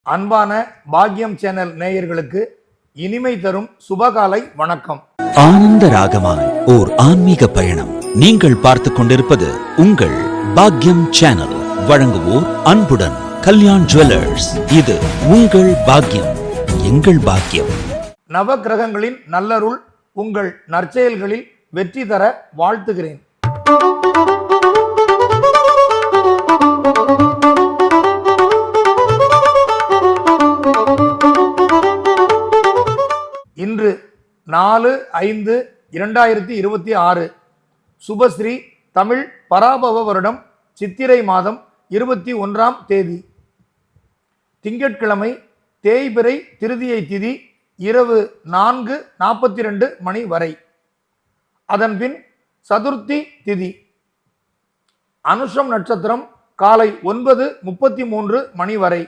அன்பான பாக்யம் சேனல் நேயர்களுக்கு இனிமை தரும் சுபகாலை வணக்கம். ஆனந்த ராகமாய் ஓர் ஆன்மீக பயணம். நீங்கள் பார்த்துக் கொண்டிருப்பது உங்கள் பாக்யம் சேனல். வழங்குவோர் அன்புடன் கல்யாண் ஜுவல்லர்ஸ். இது உங்கள் பாக்யம், எங்கள் பாக்யம். நவ கிரகங்களின் நல்லருள் உங்கள் நற்செயல்களில் வெற்றி தர வாழ்த்துகிறேன். இன்று 4/5/2026 சுபஸ்ரீ தமிழ் பராபவ வருடம் சித்திரை மாதம் 21ஆம் தேதி திங்கட்கிழமை, தேய்பிறை திருதியை திதி இரவு 4:42 மணி வரை. அதன்பின் சதுர்த்தி திதி. அனுஷம் நட்சத்திரம் காலை 9:33 மணி வரை.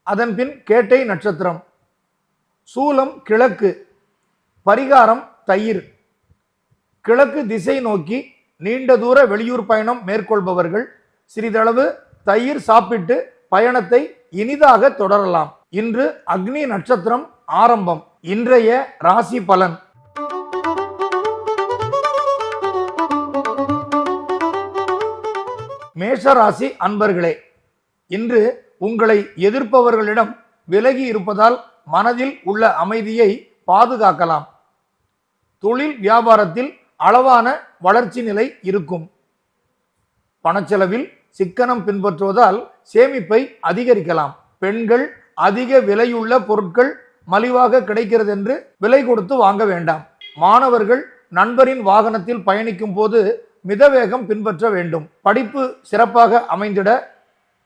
அதன்பின் கேட்டை நட்சத்திரம். சூலம் கிழக்கு. பரிகாரம் தயிர். கிழக்கு திசை நோக்கி நீண்ட தூர வெளியூர் பயணம் மேற்கொள்பவர்கள் சிறிதளவு தயிர் சாப்பிட்டு பயணத்தை இனிதாக தொடரலாம். இன்று அக்னி நட்சத்திரம் ஆரம்பம். இன்றைய ராசி பலன். மேஷராசி அன்பர்களே, இன்று உங்களை எதிர்ப்பவர்களிடம் விலகி இருப்பதால் மனதில் உள்ள அமைதியை பாதுகாக்கலாம். தொழில் வியாபாரத்தில் அளவான வளர்ச்சி நிலை இருக்கும். பணச்செலவில் சிக்கனம் பின்பற்றுவதால் சேமிப்பை அதிகரிக்கலாம். பெண்கள் அதிக விலையுள்ள பொருட்கள் மலிவாக கிடைக்கிறது என்று விலை கொடுத்து வாங்க வேண்டாம். மாணவர்கள் நண்பரின் வாகனத்தில் பயணிக்கும் போது மிதவேகம் பின்பற்ற வேண்டும். படிப்பு சிறப்பாக அமைந்திட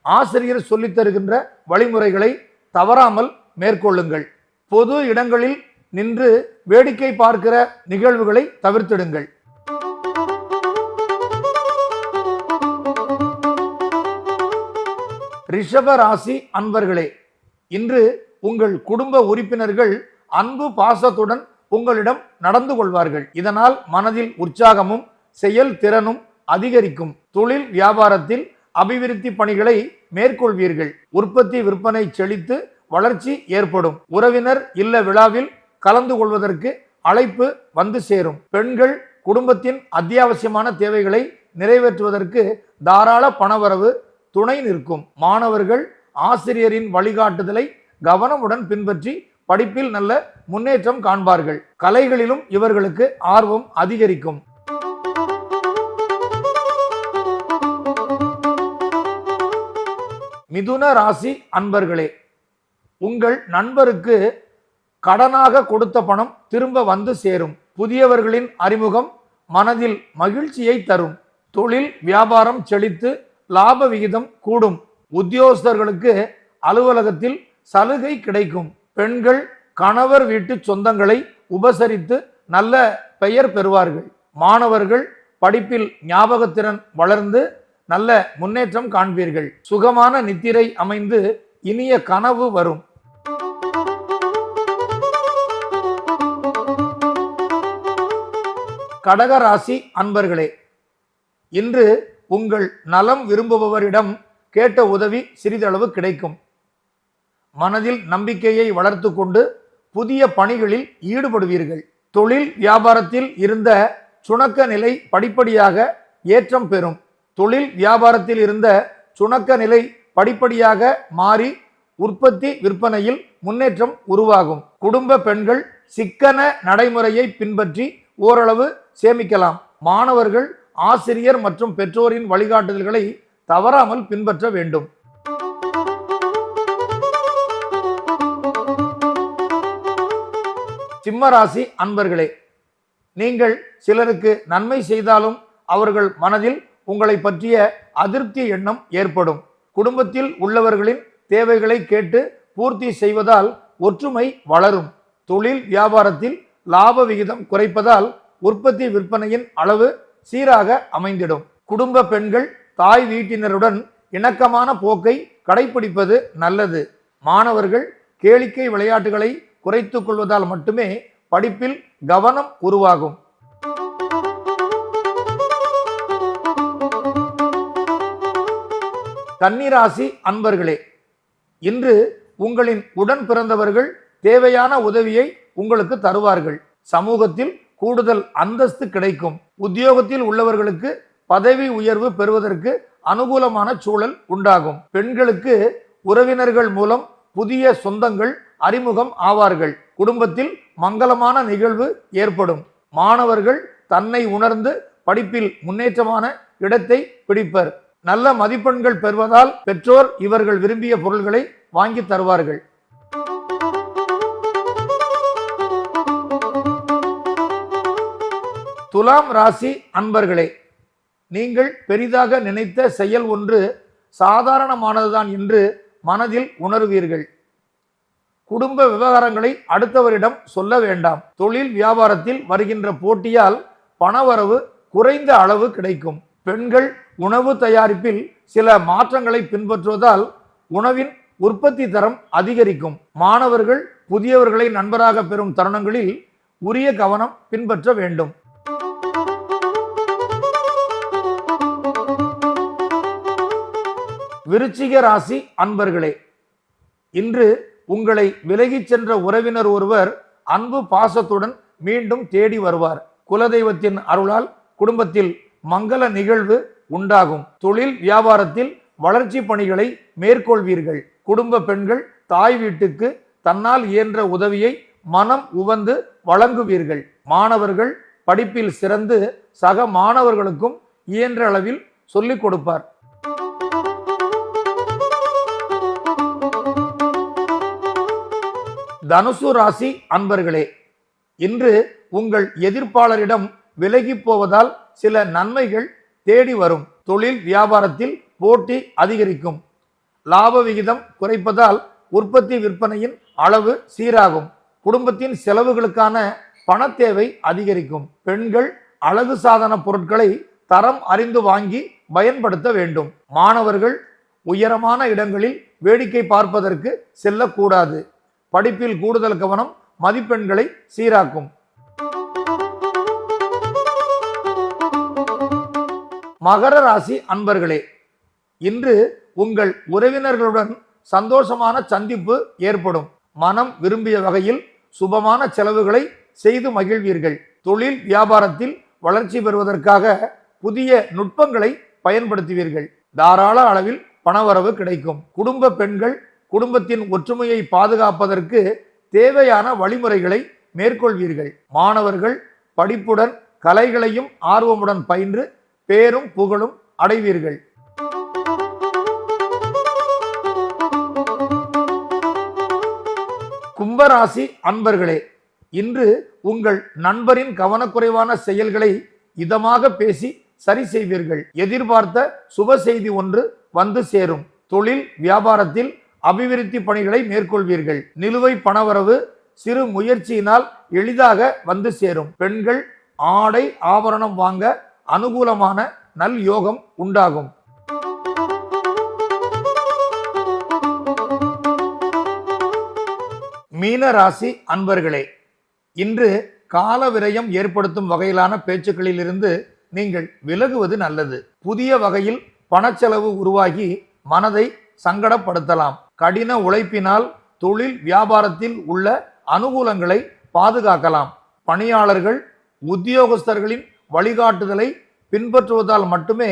ஆசிரியர் சொல்லித் தருகின்ற வழிமுறைகளை தவறாமல் மேற்கொள்ளுங்கள். பொது இடங்களில் நின்று வேடிக்கை பார்க்கிற நிகழ்வுகளை தவிர்த்திடுங்கள். ரிஷப ராசி அன்பர்களே, இன்று உங்கள் குடும்ப உறுப்பினர்கள் அன்பு பாசத்துடன் உங்களிடம் நடந்து கொள்வார்கள். இதனால் மனதில் உற்சாகமும் செயல் திறனும் அதிகரிக்கும். தொழில் வியாபாரத்தில் அபிவிருத்தி பணிகளை மேற்கொள்வீர்கள். உற்பத்தி விற்பனை செழித்து வளர்ச்சி ஏற்படும். உறவினர் இல்ல விழாவில் கலந்து கொள்வதற்கு அழைப்பு வந்து சேரும். பெண்கள் குடும்பத்தின் அத்தியாவசியமான தேவைகளை நிறைவேற்றுவதற்கு தாராள பணவரவு துணை நிற்கும். மாணவர்கள் ஆசிரியரின் வழிகாட்டுதலை கவனமுடன் பின்பற்றி படிப்பில் நல்ல முன்னேற்றம் காண்பார்கள். கலைகளிலும் இவர்களுக்கு ஆர்வம் அதிகரிக்கும். மிதுன ராசி அன்பர்களே, உங்கள் நண்பருக்கு கடனாக கொடுத்த பணம் திரும்ப வந்து சேரும். புதியவர்களின் அறிமுகம் மனதில் மகிழ்ச்சியை தரும். தொழில் வியாபாரம் செழித்து லாப விகிதம் கூடும். உத்தியோகஸ்தர்களுக்கு அலுவலகத்தில் சலுகை கிடைக்கும். பெண்கள் கணவர் வீட்டு சொந்தங்களை உபசரித்து நல்ல பெயர் பெறுவார்கள். மாணவர்கள் படிப்பில் ஞாபகத்திறன் வளர்ந்து நல்ல முன்னேற்றம் காண்பீர்கள். சுகமான நித்திரை அமைந்து இனிய கனவு வரும். கடகராசி அன்பர்களே, இன்று உங்கள் நலம் விரும்புபவரிடம் கேட்ட உதவி சிறிதளவு கிடைக்கும். மனதில் நம்பிக்கையை வளர்த்து கொண்டு புதிய பணிகளில் ஈடுபடுவீர்கள். தொழில் வியாபாரத்தில் இருந்த சுணக்க நிலை படிப்படியாக ஏற்றம் பெறும். தொழில் வியாபாரத்தில் இருந்த சுணக்க நிலை படிப்படியாக மாறி உற்பத்தி விற்பனையில் முன்னேற்றம் உருவாகும். குடும்ப பெண்கள் சிக்கன நடைமுறையை பின்பற்றி ஓரளவு சேமிக்கலாம். மாணவர்கள் ஆசிரியர் மற்றும் பெற்றோரின் வழிகாட்டுதல்களை தவறாமல் பின்பற்ற வேண்டும். சிம்மராசி அன்பர்களே, நீங்கள் சிலருக்கு நன்மை செய்தாலும் அவர்கள் மனதில் உங்களை பற்றிய அதிருப்தி எண்ணம் ஏற்படும். குடும்பத்தில் உள்ளவர்களின் தேவைகளை கேட்டு பூர்த்தி செய்வதால் ஒற்றுமை வளரும். தொழில் வியாபாரத்தில் லாப விகிதம் குறைப்பதால் உற்பத்தி விற்பனையின் அளவு சீராக அமைந்திடும். குடும்ப பெண்கள் தாய் வீட்டினருடன் இணக்கமான போக்கை கடைபிடிப்பது நல்லது. மாணவர்கள் கேளிக்கை விளையாட்டுகளை குறைத்துக் கொள்வதால் மட்டுமே படிப்பில் கவனம் உருவாகும். கன்னிராசி அன்பர்களே, இன்று உங்களின் உடன் பிறந்தவர்கள் தேவையான உதவியை உங்களுக்கு தருவார்கள். சமூகத்தில் கூடுதல் அந்தஸ்து கிடைக்கும். உத்தியோகத்தில் உள்ளவர்களுக்கு பதவி உயர்வு பெறுவதற்கு அனுகூலமான சூழல் உண்டாகும். பெண்களுக்கு உறவினர்கள் மூலம் புதிய சொந்தங்கள் அறிமுகம் ஆவார்கள். குடும்பத்தில் மங்களமான நிகழ்வு ஏற்படும். மாணவர்கள் தன்னை உணர்ந்து படிப்பில் முன்னேற்றமான இடத்தை பிடிப்பர். நல்ல மதிப்பெண்கள் பெறுவதால் பெற்றோர் இவர்கள் விரும்பிய பொருள்களை வாங்கி தருவார்கள். துலாம் ராசி அன்பர்களே, நீங்கள் பெரிதாக நினைத்த செயல் ஒன்று சாதாரணமானதுதான் என்று மனதில் உணர்வீர்கள். குடும்ப விவகாரங்களை அடுத்தவரிடம் சொல்ல வேண்டாம். தொழில் வியாபாரத்தில் வருகின்ற போட்டியால் பணவரவு குறைந்த அளவு கிடைக்கும். பெண்கள் உணவு தயாரிப்பில் சில மாற்றங்களை பின்பற்றுவதால் உணவின் உற்பத்தி தரம் அதிகரிக்கும். மாணவர்கள் புதியவர்களை நண்பராக பெறும் தருணங்களில் உரிய கவனம் பின்பற்ற வேண்டும். விருச்சிக ராசி அன்பர்களே, இன்று உங்களை விலகிச் சென்ற உறவினர் ஒருவர் அன்பு பாசத்துடன் மீண்டும் தேடி வருவார். குலதெய்வத்தின் அருளால் குடும்பத்தில் மங்கள நிகழ்வு உண்டாகும். தொழில் வியாபாரத்தில் வளர்ச்சி பணிகளை மேற்கொள்வீர்கள். குடும்ப பெண்கள் தாய் வீட்டுக்கு தன்னால் இயன்ற உதவியை மனம் உவந்து வழங்குவீர்கள். மாணவர்கள் படிப்பில் சிறந்து சக மாணவர்களுக்கும் இயன்ற அளவில் சொல்லிக் கொடுப்பார். தனுசு ராசி அன்பர்களே, இன்று உங்கள் எதிர்ப்பாளரிடம் விலகி போவதால் சில நன்மைகள் தேடி வரும். தொழில் வியாபாரத்தில் போட்டி அதிகரிக்கும். லாப விகிதம் குறைப்பதால் உற்பத்தி விற்பனையின் அளவு சீராகும். குடும்பத்தின் செலவுகளுக்கான பண தேவை அதிகரிக்கும். பெண்கள் அழகு சாதன பொருட்களை தரம் அறிந்து வாங்கி பயன்படுத்த வேண்டும். மாணவர்கள் உயரமான இடங்களில் வேடிக்கை பார்ப்பதற்கு செல்லக்கூடாது. படிப்பில் கூடுதல் கவனம் மதிப்பெண்களை சீராக்கும். மகர ராசி அன்பர்களே, இன்று உங்கள் உறவினர்களுடன் சந்தோஷமான சந்திப்பு ஏற்படும். மனம் விரும்பிய வகையில் சுபமான செலவுகளை செய்து மகிழ்வீர்கள். தொழில் வியாபாரத்தில் வளர்ச்சி பெறுவதற்காக புதிய நுட்பங்களை பயன்படுத்துவீர்கள். தாராள அளவில் பணவரவு கிடைக்கும். குடும்ப பெண்கள் குடும்பத்தின் ஒற்றுமையை பாதுகாப்பதற்கு தேவையான வழிமுறைகளை மேற்கொள்வீர்கள். மாணவர்கள் படிப்புடன் கலைகளையும் ஆர்வமுடன் பயின்று பேரும் புகழும் அடைவீர்கள். கும்பராசி அன்பர்களே, இன்று உங்கள் நண்பரின் கவனக்குறைவான செயல்களை இதமாக பேசி சரி செய்வீர்கள். எதிர்பார்த்த சுப செய்தி ஒன்று வந்து சேரும். தொழில் வியாபாரத்தில் அபிவிருத்தி பணிகளை மேற்கொள்வீர்கள். நிலுவை பணவரவு சிறு முயற்சியினால் எளிதாக வந்து சேரும். பெண்கள் ஆடை ஆபரணம் வாங்க அனுகூலமான நல் யோகம் உண்டாகும். மீன ராசி அன்பர்களே, இன்று கால விரயம் ஏற்படுத்தும் வகையிலான பேச்சுக்களில் இருந்து நீங்கள் விலகுவது நல்லது. புதிய வகையில் பணச்செலவு உருவாகி மனதை சங்கடப்படுத்தலாம். கடின உழைப்பினால் தொழில் வியாபாரத்தில் உள்ள அனுகூலங்களை பாதுகாக்கலாம். பணியாளர்கள் உத்தியோகஸ்தர்களின் வழிகாட்டுதலை பின்பற்றுவதால் மட்டுமே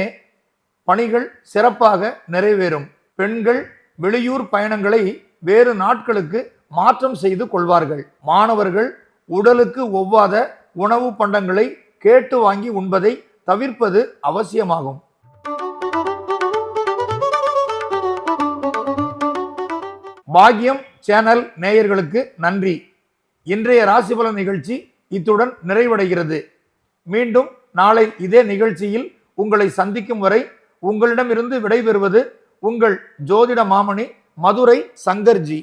பணிகள் சிறப்பாக நிறைவேறும். பெண்கள் வெளியூர் பயணங்களை வேறு நாட்களுக்கு மாற்றம் செய்து கொள்வார்கள். மாணவர்கள் உடலுக்கு ஒவ்வாத உணவு பண்டங்களை கேட்டு வாங்கி உண்பதை தவிர்ப்பது அவசியமாகும். பாக்யம் சேனல் நேயர்களுக்கு நன்றி. இன்றைய ராசிபலன் நிகழ்ச்சி இத்துடன் நிறைவடைகிறது. மீண்டும் நாளை இதே நிகழ்ச்சியில் உங்களை சந்திக்கும் வரை உங்களிடமிருந்து விடைபெறுவது உங்கள் ஜோதிட மாமணி மதுரை சங்கர்ஜி.